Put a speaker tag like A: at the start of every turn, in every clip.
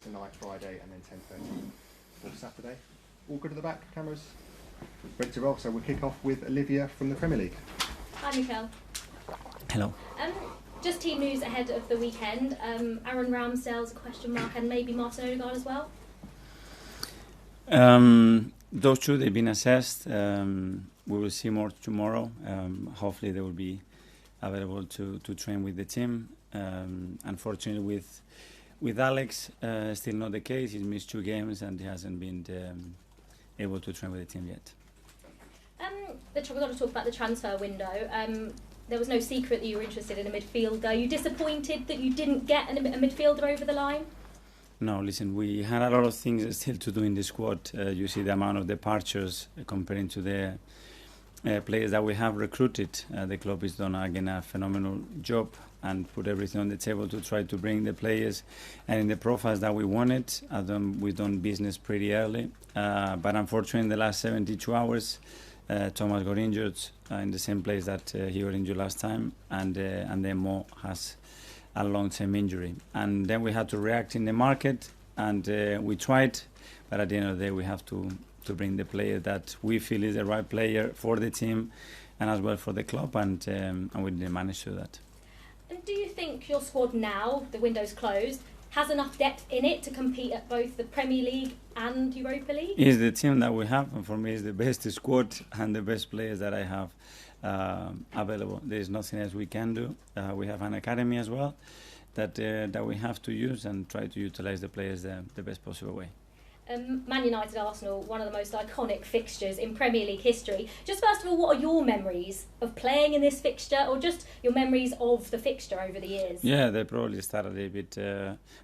A: tonight, Friday, and then 10:30 for Saturday. All good at the back, cameras ready to roll. So we'll kick off with Olivia from the Premier League.
B: Hi, Mikel.
C: Hello.
B: Just team news ahead of the weekend. Aaron Ramsdale's a question mark, and maybe Martin Odegaard as well.
C: Those two, they've been assessed. We will see more tomorrow. Hopefully they will be available to train with the team. Unfortunately with Alex, still not the case. He's missed 2 games and he hasn't been able to train with the team yet.
B: We've got to talk about the transfer window. There was no secret that you were interested in a midfielder. Are you disappointed that you didn't get a midfielder over the line?
C: No, listen, we had a lot of things still to do in the squad. You see the amount of departures comparing to the players that we have recruited. The club has done, again, a phenomenal job and put everything on the table to try to bring the players and in the profiles that we wanted. We've done business pretty early. But unfortunately, in the last 72 hours, Thomas got injured in the same place that he got injured last time. And then Mo has a long-term injury. And then we had to react in the market, and we tried. But at the end of the day, we have to bring the player that we feel is the right player for the team and as well for the club, and we didn't manage to do that.
B: And do you think your squad now, the window's closed, has enough depth in it to compete at both the Premier League and Europa League?
C: It's the team that we have, and for me it's the best squad and the best players that I have available. There is nothing else we can do. We have an academy as well that we have to use and try to utilize the players the best possible way.
B: Man United Arsenal, one of the most iconic fixtures in Premier League history. Just first of all, what are your memories of playing in this fixture, or just your memories of the fixture over the years?
C: Yeah, they probably started a bit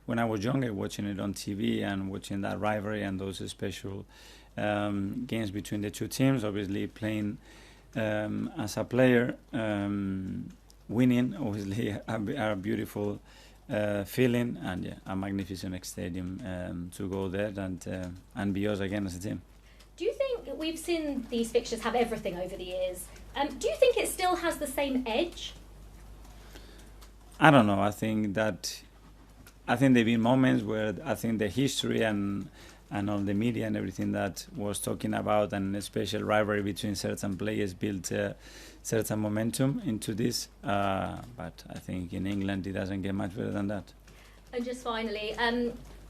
C: when I was younger, watching it on TV and watching that rivalry and those special games between the two teams. Obviously, playing as a player, winning, obviously, are beautiful feeling, and yeah, a magnificent stadium to go there and be us again as a team.
B: Do you think we've seen these fixtures have everything over the years? Do you think it still has the same edge?
C: I don't know. I think there've been moments where I think the history and all the media and everything that was talking about, and a special rivalry between certain players built certain momentum into this. But I think in England it doesn't get much better than that.
B: And just finally,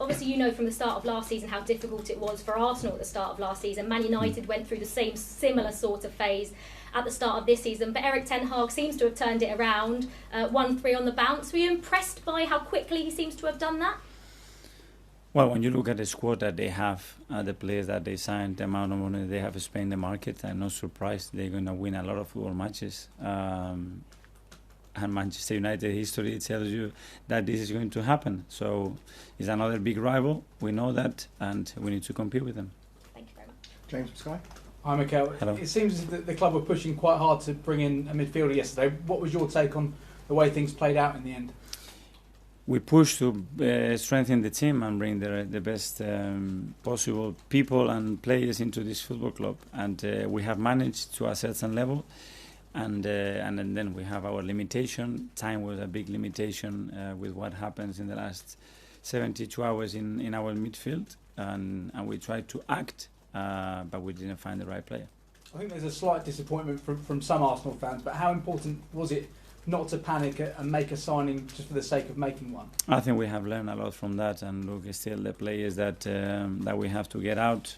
B: obviously you know from the start of last season how difficult it was for Arsenal at the start of last season. Man United went through the similar sort of phase at the start of this season, but Erik ten Hag seems to have turned it around, 1-3 on the bounce. Were you impressed by how quickly he seems to have done that?
C: Well, when you look at the squad that they have, the players that they signed, the amount of money they have spent in the market, I'm not surprised they're going to win a lot of football matches. And Manchester United history tells you that this is going to happen. So it's another big rival. We know that, and we need to compete with them.
B: Thank you very much.
A: James from Sky.
D: Hi, Mikel.
C: Hello.
D: It seems that the club were pushing quite hard to bring in a midfielder yesterday. What was your take on the way things played out in the end?
C: We push to strengthen the team and bring the best possible people and players into this football club, and we have managed to a certain level, and then we have our limitation. Time was a big limitation with what happens in the last 72 hours in our midfield, and we tried to act, but we didn't find the right player.
D: I think there's a slight disappointment from some Arsenal fans, but how important was it not to panic and make a signing just for the sake of making one?
C: I think we have learned a lot from that, and look, still the players that we have to get out.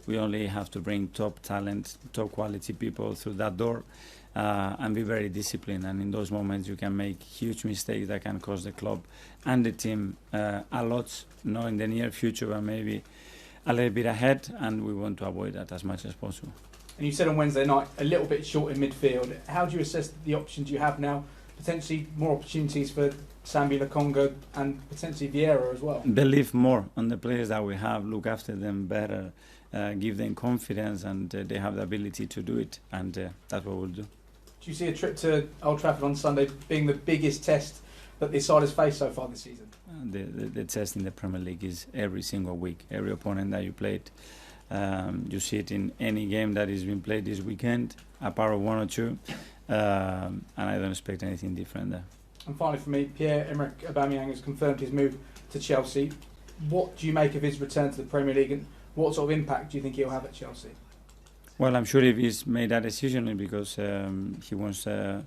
C: We only have to bring top talent, top quality people through that door, and be very disciplined. And in those moments, you can make huge mistakes that can cost the club and the team a lot. Not in the near future, but maybe a little bit ahead, and we want to avoid that as much as possible.
D: And you said on Wednesday night, a little bit short in midfield. How do you assess the options you have now? Potentially more opportunities for Sambi Lokonga and potentially Vieira as well.
C: Believe more on the players that we have, look after them better, give them confidence, and they have the ability to do it, and that's what we'll do.
D: Do you see a trip to Old Trafford on Sunday being the biggest test that this side has faced so far this season?
C: The test in the Premier League is every single week, every opponent that you played. You see it in any game that is being played this weekend, apart of one or two, and I don't expect anything different there.
D: And finally for me, Pierre-Emerick Aubameyang has confirmed his move to Chelsea. What do you make of his return to the Premier League, and what sort of impact do you think he'll have at Chelsea?
C: Well, I'm sure if he's made that decision, it's because he wants to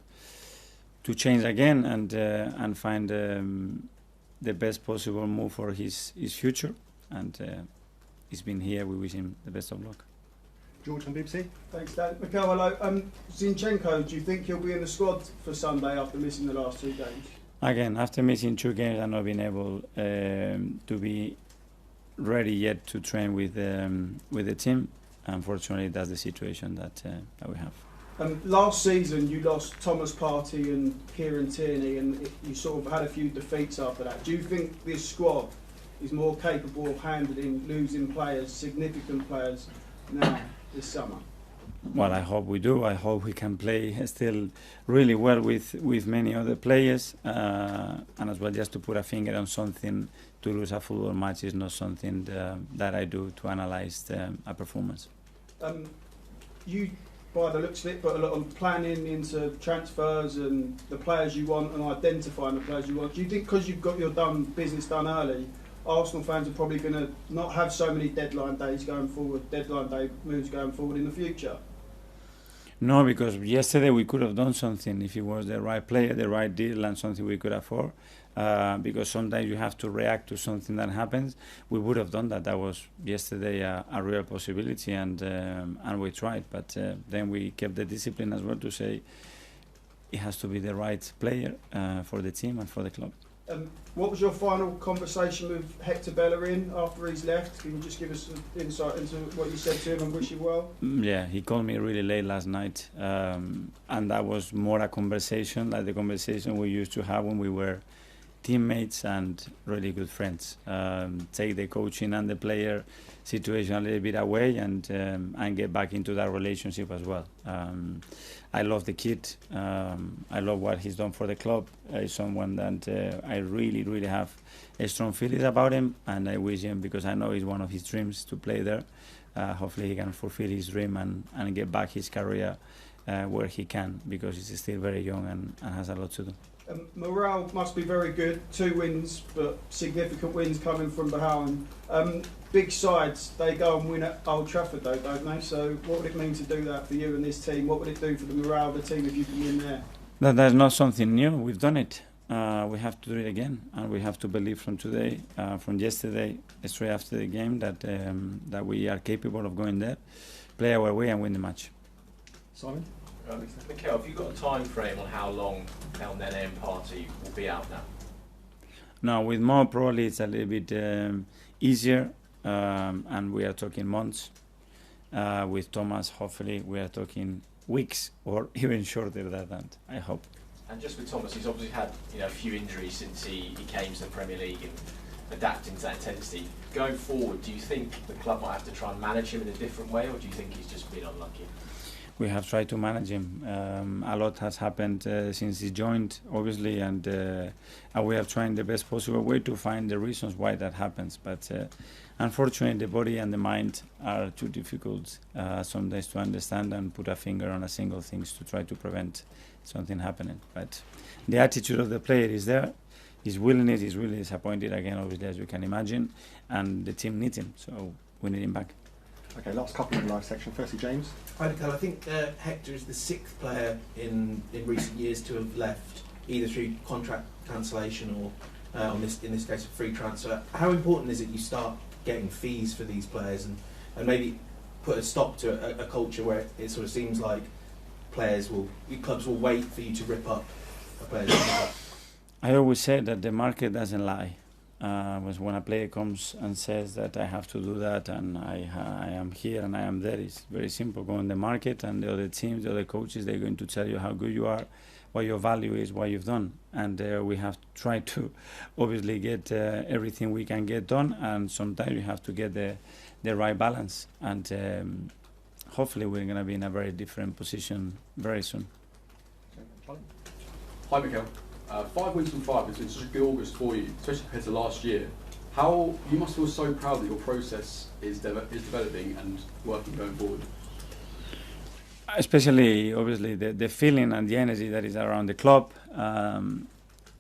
C: change again and find the best possible move for his future. And he's been here. We wish him the best of luck.
A: George from BBC.
E: Thanks, Dan. Mikel, hello. Zinchenko, do you think he'll be in the squad for Sunday after missing the last 2 games?
C: Again, after missing 2 games and not being able to be ready yet to train with the team, unfortunately, that's the situation that we have.
E: Last season, you lost Thomas Partey and Kieran Tierney, and you sort of had a few defeats after that. Do you think this squad is more capable of handling losing players, significant players, now this summer?
C: Well, I hope we do. I hope we can play still really well with many other players, and as well, just to put a finger on something. To lose a football match is not something that I do to analyse a performance.
E: You, by the looks of it, put a lot of planning into transfers and the players you want and identifying the players you want. Do you think because you've got your business done early, Arsenal fans are probably going to not have so many deadline days going forward, deadline day moves going forward in the future?
C: No, because yesterday we could have done something if it was the right player, the right deal, and something we could afford. Because sometimes you have to react to something that happens. We would have done that. That was yesterday a real possibility, and we tried. But then we kept the discipline as well to say it has to be the right player for the team and for the club.
E: What was your final conversation with Hector Bellerin after he's left? Can you just give us some insight into what you said to him and wish him well?
C: Yeah, he called me really late last night, and that was more a conversation like the conversation we used to have when we were teammates and really good friends. Take the coaching and the player situation a little bit away and get back into that relationship as well. I love the kid. I love what he's done for the club. He's someone that I really have a strong feelings about him, and I wish him, because I know it's one of his dreams to play there. Hopefully he can fulfill his dream and get back his career where he can, because he's still very young and has a lot to do.
E: Morale must be very good. 2 wins, but significant wins coming from behind. Big sides, they go and win at Old Trafford though, don't they? So what would it mean to do that for you and this team? What would it do for the morale of the team if you can win there?
C: That's not something new. We've done it. We have to do it again, and we have to believe from today, from yesterday, straight after the game, that we are capable of going there, play our way and win the match.
A: Simon?
F: Mikel, have you got a time frame on how long El Nene and Partey will be out now?
C: No, with Mo probably it's a little bit easier, and we are talking months. With Thomas, hopefully we are talking weeks or even shorter than that, I hope.
F: And just with Thomas, he's obviously had a few injuries since he came to the Premier League and adapting to that intensity. Going forward, do you think the club might have to try and manage him in a different way, or do you think he's just been unlucky?
C: We have tried to manage him. A lot has happened since he joined, obviously, and we have tried the best possible way to find the reasons why that happens. But unfortunately, the body and the mind are too difficult sometimes to understand and put a finger on a single thing to try to prevent something happening. But the attitude of the player is there. His willingness is really disappointed again, obviously, as you can imagine, and the team needs him, so we need him back.
A: Okay, last couple in the live section. Firstly, James.
G: Hi, Mikel. I think Hector is the 6th player in recent years to have left, either through contract cancellation or, in this case, a free transfer. How important is it you start getting fees for these players and maybe put a stop to a culture where it sort of seems like clubs will wait for you to rip up a player's contract?
C: I always say that the market doesn't lie. When a player comes and says that I have to do that and I am here and I am there, it's very simple. Go on the market and the other teams, the other coaches, they're going to tell you how good you are, what your value is, what you've done. And we have tried to obviously get everything we can get done, and sometimes you have to get the right balance. And hopefully we're going to be in a very different position very soon.
H: Hi Mikel. 5 wins from 5 has been such a good August for you, especially compared to last year. How you must feel so proud that your process is developing and working going forward.
C: Especially, obviously, the feeling and the energy that is around the club.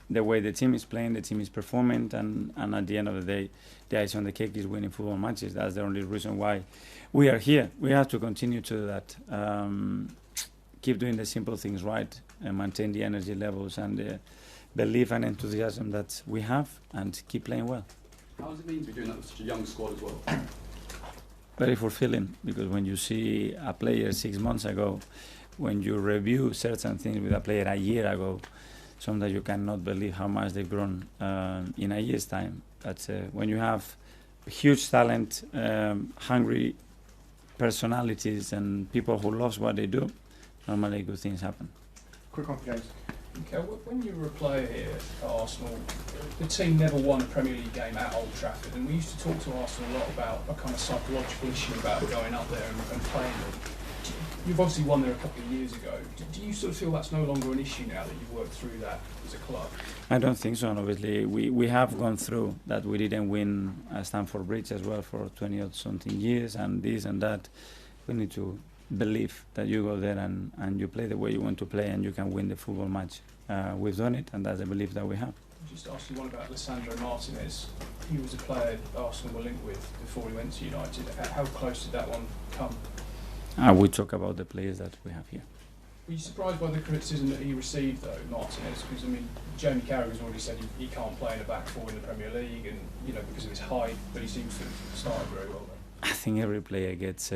C: the way the team is playing, the team is performing, and at the end of the day, the icing on the cake is winning football matches. That's the only reason why we are here. We have to continue to do that. Keep doing the simple things right, and maintain the energy levels and the belief and enthusiasm that we have, and keep playing well.
H: How does it mean to be doing that with such a young squad as well?
C: Very fulfilling, because when you see a player 6 months ago, when you review certain things with a player a year ago, sometimes you cannot believe how much they've grown in a year's time. But when you have huge talent, hungry personalities, and people who love what they do, normally good things happen.
A: Quick one for James.
I: Okay, when you were a player here at Arsenal, the team never won a Premier League game at Old Trafford, and we used to talk to Arsenal a lot about a kind of psychological issue about going up there and playing them. You've obviously won there a couple of years ago. Do you sort of feel that's no longer an issue now that you've worked through that as a club?
C: I don't think so, and obviously we have gone through that. We didn't win Stamford Bridge as well for 20 or something years, and this and that. We need to believe that you go there and you play the way you want to play, and you can win the football match. We've done it, and that's the belief that we have.
I: I'll just ask you one about Oleksandr Martinez. He was a player Arsenal were linked with before he went to United. How close did that one come?
C: We talk about the players that we have here.
I: Were you surprised by the criticism that he received, though, Martinez? Because, I mean, Jamie Carragher's already said he can't play in the back four in the Premier League, and, you know, because of his height, but he seems to have started very well there.
C: I think every player gets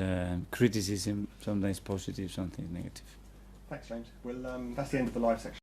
C: criticism, sometimes positive, sometimes negative.
A: Thanks, James. Well, that's the end of the live section.